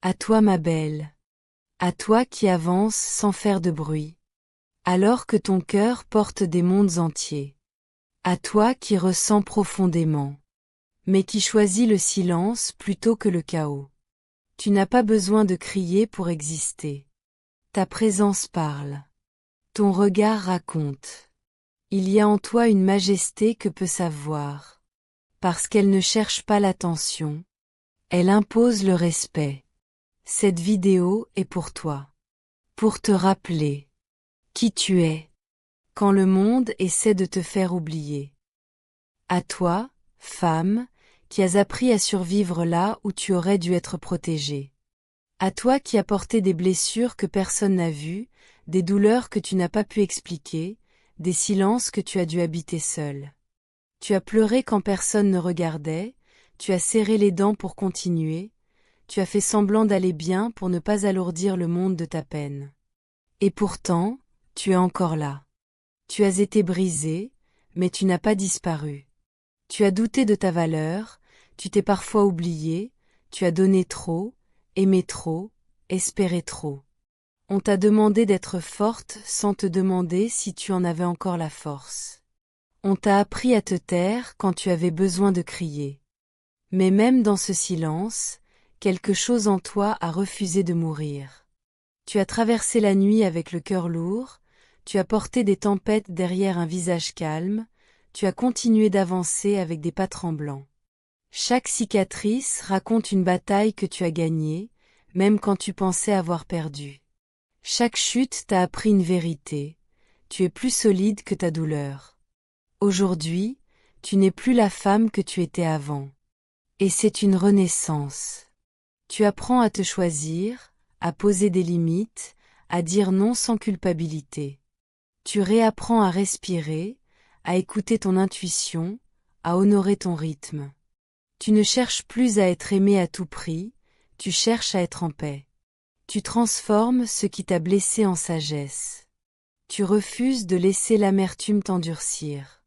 À toi ma belle. À toi qui avances sans faire de bruit. Alors que ton cœur porte des mondes entiers. À toi qui ressens profondément. Mais qui choisit le silence plutôt que le chaos. Tu n'as pas besoin de crier pour exister. Ta présence parle. Ton regard raconte. Il y a en toi une majesté que peut savoir. Parce qu'elle ne cherche pas l'attention. Elle impose le respect. Cette vidéo est pour toi. Pour te rappeler qui tu es. Quand le monde essaie de te faire oublier. À toi, femme, qui as appris à survivre là où tu aurais dû être protégée. À toi qui as porté des blessures que personne n'a vues, des douleurs que tu n'as pas pu expliquer, des silences que tu as dû habiter seule. Tu as pleuré quand personne ne regardait, tu as serré les dents pour continuer, tu as fait semblant d'aller bien pour ne pas alourdir le monde de ta peine. Et pourtant, tu es encore là. Tu as été brisée, mais tu n'as pas disparu. Tu as douté de ta valeur, tu t'es parfois oublié, tu as donné trop, aimé trop, espéré trop. On t'a demandé d'être forte sans te demander si tu en avais encore la force. On t'a appris à te taire quand tu avais besoin de crier. Mais même dans ce silence, quelque chose en toi a refusé de mourir. Tu as traversé la nuit avec le cœur lourd, tu as porté des tempêtes derrière un visage calme, tu as continué d'avancer avec des pas tremblants. Chaque cicatrice raconte une bataille que tu as gagnée, même quand tu pensais avoir perdu. Chaque chute t'a appris une vérité. Tu es plus solide que ta douleur. Aujourd'hui, tu n'es plus la femme que tu étais avant. Et c'est une renaissance. Tu apprends à te choisir, à poser des limites, à dire non sans culpabilité. Tu réapprends à respirer, à écouter ton intuition, à honorer ton rythme. Tu ne cherches plus à être aimé à tout prix, tu cherches à être en paix. Tu transformes ce qui t'a blessé en sagesse. Tu refuses de laisser l'amertume t'endurcir.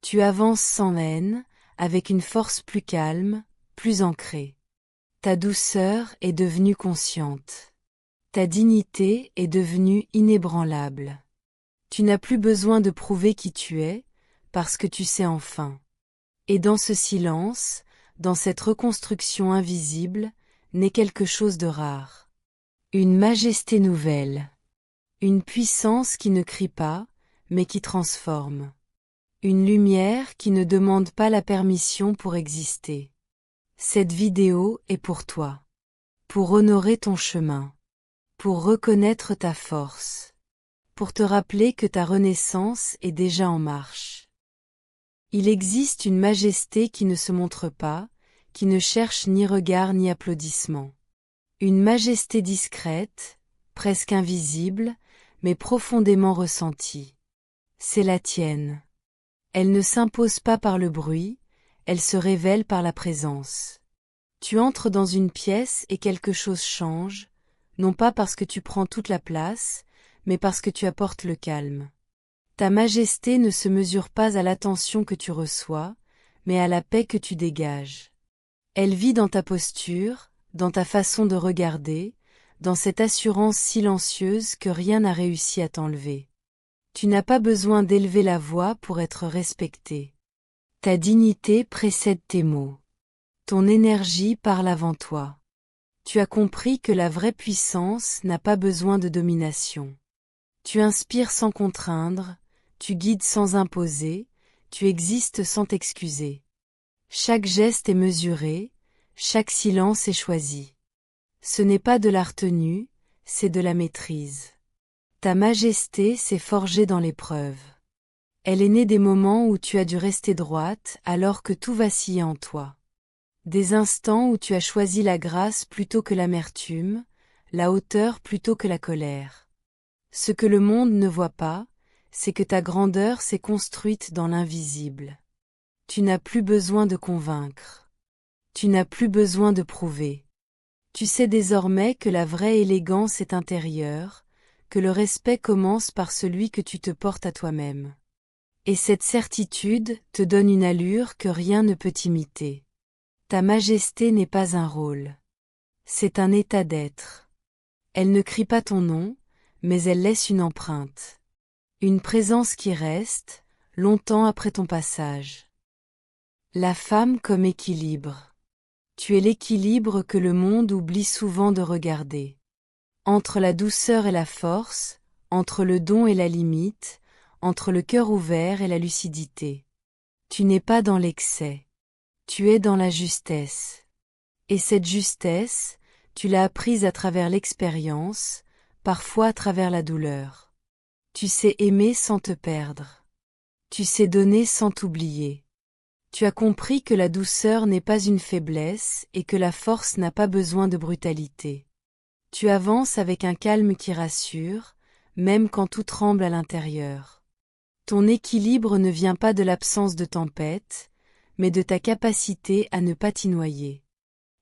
Tu avances sans haine, avec une force plus calme, plus ancrée. Ta douceur est devenue consciente. Ta dignité est devenue inébranlable. Tu n'as plus besoin de prouver qui tu es, parce que tu sais enfin. Et dans ce silence, dans cette reconstruction invisible, naît quelque chose de rare. Une majesté nouvelle. Une puissance qui ne crie pas, mais qui transforme. Une lumière qui ne demande pas la permission pour exister. Cette vidéo est pour toi. Pour honorer ton chemin. Pour reconnaître ta force. Pour te rappeler que ta renaissance est déjà en marche. Il existe une majesté qui ne se montre pas, qui ne cherche ni regard ni applaudissement. Une majesté discrète, presque invisible, mais profondément ressentie. C'est la tienne. Elle ne s'impose pas par le bruit, elle se révèle par la présence. Tu entres dans une pièce et quelque chose change, non pas parce que tu prends toute la place, mais parce que tu apportes le calme. Ta majesté ne se mesure pas à l'attention que tu reçois, mais à la paix que tu dégages. Elle vit dans ta posture, dans ta façon de regarder, dans cette assurance silencieuse que rien n'a réussi à t'enlever. Tu n'as pas besoin d'élever la voix pour être respecté. Ta dignité précède tes mots. Ton énergie parle avant toi. Tu as compris que la vraie puissance n'a pas besoin de domination. Tu inspires sans contraindre, tu guides sans imposer, tu existes sans t'excuser. Chaque geste est mesuré, chaque silence est choisi. Ce n'est pas de la retenue, c'est de la maîtrise. Ta majesté s'est forgée dans l'épreuve. Elle est née des moments où tu as dû rester droite alors que tout vacillait en toi. Des instants où tu as choisi la grâce plutôt que l'amertume, la hauteur plutôt que la colère. Ce que le monde ne voit pas, c'est que ta grandeur s'est construite dans l'invisible. Tu n'as plus besoin de convaincre. Tu n'as plus besoin de prouver. Tu sais désormais que la vraie élégance est intérieure, que le respect commence par celui que tu te portes à toi-même. Et cette certitude te donne une allure que rien ne peut imiter. Ta majesté n'est pas un rôle. C'est un état d'être. Elle ne crie pas ton nom, mais elle laisse une empreinte. Une présence qui reste, longtemps après ton passage. La femme comme équilibre. Tu es l'équilibre que le monde oublie souvent de regarder. Entre la douceur et la force, entre le don et la limite, entre le cœur ouvert et la lucidité. Tu n'es pas dans l'excès. Tu es dans la justesse. Et cette justesse, tu l'as apprise à travers l'expérience, parfois à travers la douleur. Tu sais aimer sans te perdre. Tu sais donner sans t'oublier. Tu as compris que la douceur n'est pas une faiblesse et que la force n'a pas besoin de brutalité. Tu avances avec un calme qui rassure, même quand tout tremble à l'intérieur. Ton équilibre ne vient pas de l'absence de tempête, mais de ta capacité à ne pas t'y noyer.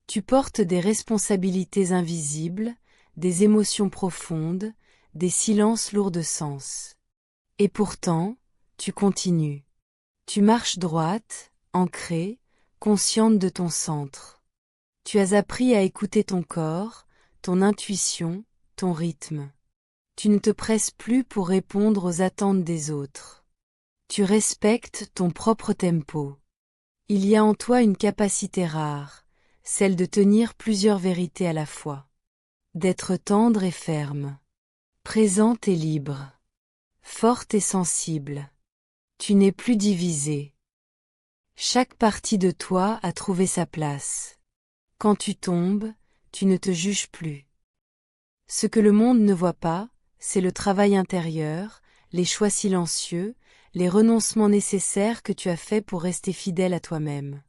Tu portes des responsabilités invisibles, des émotions profondes, des silences lourds de sens. Et pourtant, tu continues. Tu marches droite, ancrée, consciente de ton centre. Tu as appris à écouter ton corps, ton intuition, ton rythme. Tu ne te presses plus pour répondre aux attentes des autres. Tu respectes ton propre tempo. Il y a en toi une capacité rare, celle de tenir plusieurs vérités à la fois. D'être tendre et ferme. Présente et libre. Forte et sensible. Tu n'es plus divisée. Chaque partie de toi a trouvé sa place. Quand tu tombes, tu ne te juges plus. Ce que le monde ne voit pas, c'est le travail intérieur, les choix silencieux, les renoncements nécessaires que tu as faits pour rester fidèle à toi-même.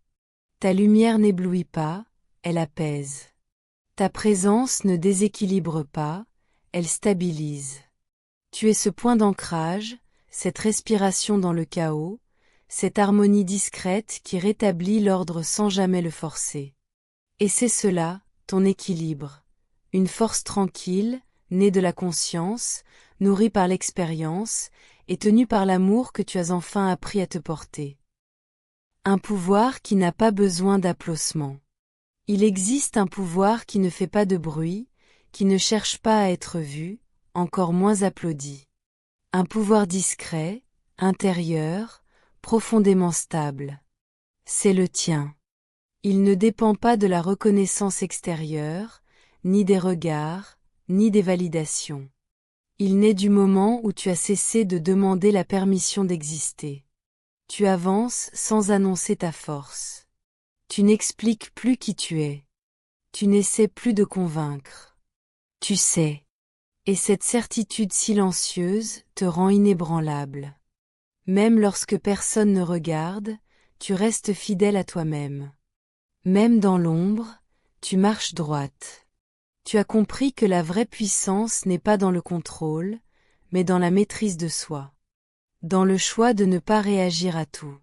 Ta lumière n'éblouit pas, elle apaise. Ta présence ne déséquilibre pas, elle stabilise. Tu es ce point d'ancrage, cette respiration dans le chaos, cette harmonie discrète qui rétablit l'ordre sans jamais le forcer. Et c'est cela, ton équilibre. Une force tranquille, née de la conscience, nourrie par l'expérience, et tenue par l'amour que tu as enfin appris à te porter. Un pouvoir qui n'a pas besoin d'applaudissements. Il existe un pouvoir qui ne fait pas de bruit, qui ne cherche pas à être vu, encore moins applaudi. Un pouvoir discret, intérieur, profondément stable. C'est le tien. Il ne dépend pas de la reconnaissance extérieure, ni des regards, ni des validations. Il naît du moment où tu as cessé de demander la permission d'exister. Tu avances sans annoncer ta force. Tu n'expliques plus qui tu es. Tu n'essaies plus de convaincre. Tu sais. Et cette certitude silencieuse te rend inébranlable. Même lorsque personne ne regarde, tu restes fidèle à toi-même. Même dans l'ombre, tu marches droite. Tu as compris que la vraie puissance n'est pas dans le contrôle, mais dans la maîtrise de soi. Dans le choix de ne pas réagir à tout.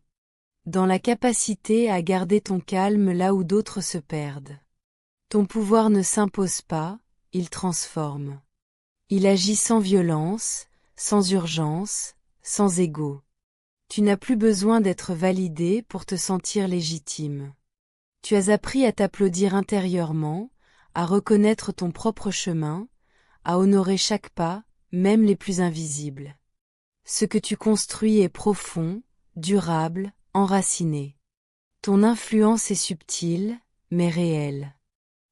Dans la capacité à garder ton calme là où d'autres se perdent. Ton pouvoir ne s'impose pas, il transforme. Il agit sans violence, sans urgence, sans ego. Tu n'as plus besoin d'être validé pour te sentir légitime. Tu as appris à t'applaudir intérieurement, à reconnaître ton propre chemin, à honorer chaque pas, même les plus invisibles. Ce que tu construis est profond, durable, enraciné. Ton influence est subtile, mais réelle.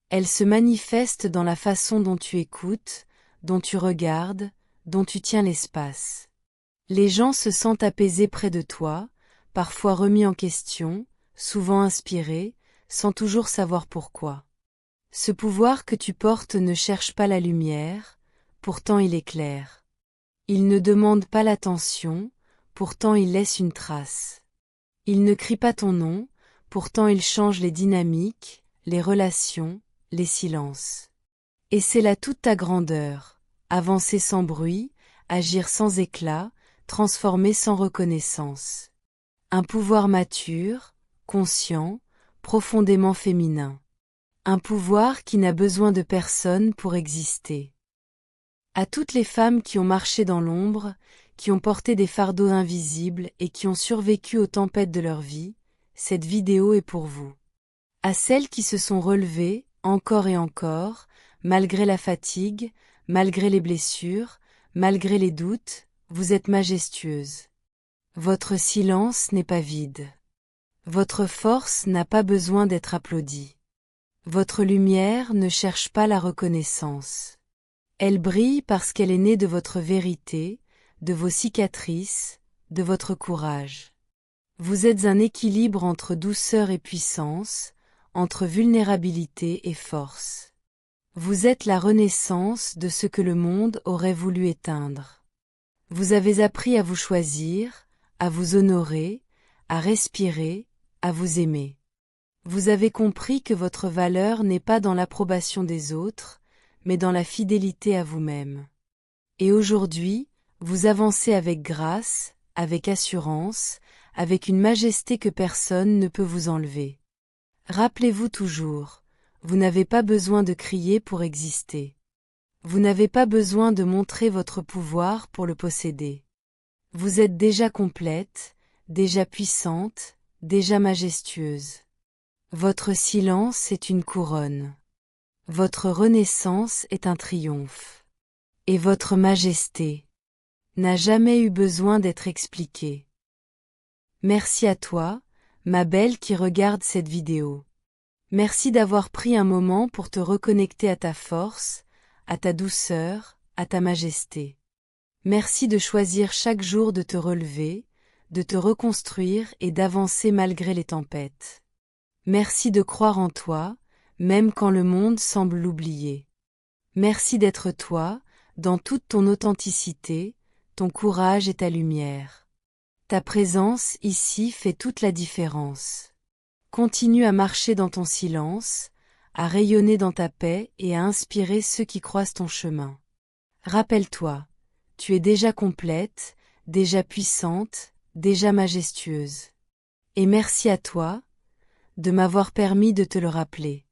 Elle se manifeste dans la façon dont tu écoutes, dont tu regardes, dont tu tiens l'espace. Les gens se sentent apaisés près de toi, parfois remis en question, souvent inspirés, sans toujours savoir pourquoi. Ce pouvoir que tu portes ne cherche pas la lumière, pourtant il éclaire. Il ne demande pas l'attention, pourtant il laisse une trace. Il ne crie pas ton nom, pourtant il change les dynamiques, les relations, les silences. Et c'est là toute ta grandeur, avancer sans bruit, agir sans éclat, transformer sans reconnaissance. Un pouvoir mature, conscient, profondément féminin. Un pouvoir qui n'a besoin de personne pour exister. À toutes les femmes qui ont marché dans l'ombre, qui ont porté des fardeaux invisibles et qui ont survécu aux tempêtes de leur vie, cette vidéo est pour vous. À celles qui se sont relevées, encore et encore, malgré la fatigue, malgré les blessures, malgré les doutes, vous êtes majestueuse. Votre silence n'est pas vide. Votre force n'a pas besoin d'être applaudie. Votre lumière ne cherche pas la reconnaissance. Elle brille parce qu'elle est née de votre vérité, de vos cicatrices, de votre courage. Vous êtes un équilibre entre douceur et puissance, entre vulnérabilité et force. Vous êtes la renaissance de ce que le monde aurait voulu éteindre. Vous avez appris à vous choisir, à vous honorer, à respirer, à vous aimer. Vous avez compris que votre valeur n'est pas dans l'approbation des autres, mais dans la fidélité à vous-même. Et aujourd'hui, vous avancez avec grâce, avec assurance, avec une majesté que personne ne peut vous enlever. Rappelez-vous toujours, vous n'avez pas besoin de crier pour exister. Vous n'avez pas besoin de montrer votre pouvoir pour le posséder. Vous êtes déjà complète, déjà puissante, déjà majestueuse. Votre silence est une couronne. Votre renaissance est un triomphe. Et votre majesté n'a jamais eu besoin d'être expliquée. Merci à toi, ma belle qui regarde cette vidéo. Merci d'avoir pris un moment pour te reconnecter à ta force, à ta douceur, à ta majesté. Merci de choisir chaque jour de te relever, de te reconstruire et d'avancer malgré les tempêtes. Merci de croire en toi, même quand le monde semble l'oublier. Merci d'être toi, dans toute ton authenticité, ton courage et ta lumière. Ta présence ici fait toute la différence. Continue à marcher dans ton silence, à rayonner dans ta paix et à inspirer ceux qui croisent ton chemin. Rappelle-toi, tu es déjà complète, déjà puissante, déjà majestueuse. Et merci à toi, de m'avoir permis de te le rappeler.